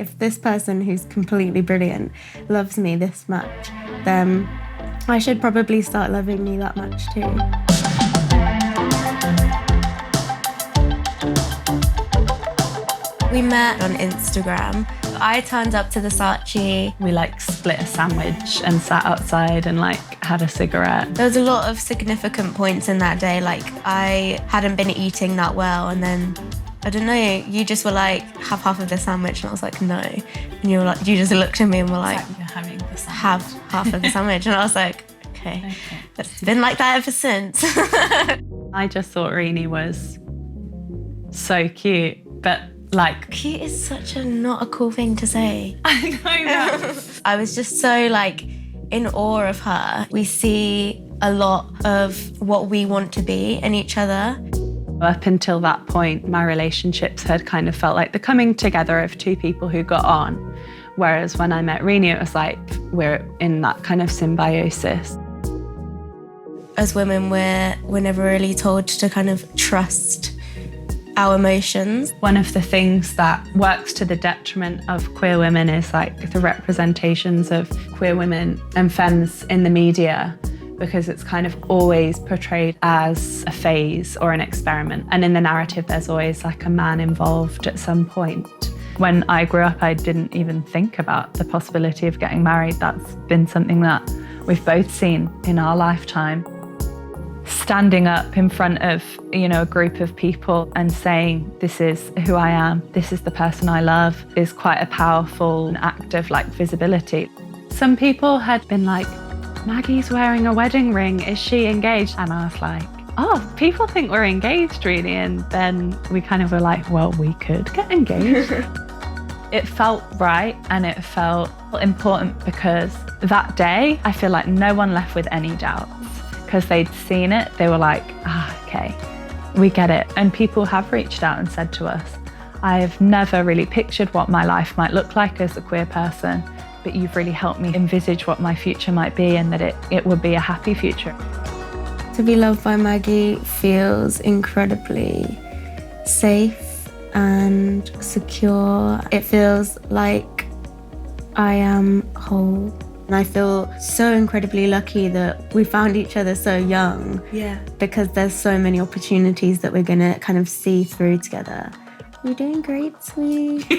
if this person who's completely brilliant loves me this much, then I should probably start loving me that much too. We met on Instagram. I turned up to the Saatchi. We split a sandwich and sat outside and had a cigarette. There was a lot of significant points in that day. I hadn't been eating that well, and then, I don't know, you just were have half of the sandwich, and I was like, no. And you just looked at me and were like, you're having the sandwich. Have half of the sandwich. And I was like, okay. It's been like that ever since. I just thought Rene was so cute, but cute is such not a cool thing to say. I know. I was just so in awe of her. We see a lot of what we want to be in each other. Up until that point, my relationships had kind of felt like the coming together of two people who got on. Whereas when I met Rene, it was we're in that kind of symbiosis. As women, we're never really told to kind of trust our emotions. One of the things that works to the detriment of queer women is the representations of queer women and femmes in the media, because it's kind of always portrayed as a phase or an experiment. And in the narrative, there's always a man involved at some point. When I grew up, I didn't even think about the possibility of getting married. That's been something that we've both seen in our lifetime. Standing up in front of, a group of people and saying, this is who I am, this is the person I love, is quite a powerful act of visibility. Some people had been Maggie's wearing a wedding ring, is she engaged? And I was oh, people think we're engaged, really. And then we kind of were well, we could get engaged. It felt right and it felt important because that day, I feel no one left with any doubts. Because they'd seen it, they were okay, we get it. And people have reached out and said to us, I've never really pictured what my life might look like as a queer person, but you've really helped me envisage what my future might be and that it would be a happy future. To be loved by Maggie feels incredibly safe and secure. It feels like I am whole. And I feel so incredibly lucky that we found each other so young. Yeah. Because there's so many opportunities that we're going to kind of see through together. You're doing great, sweet.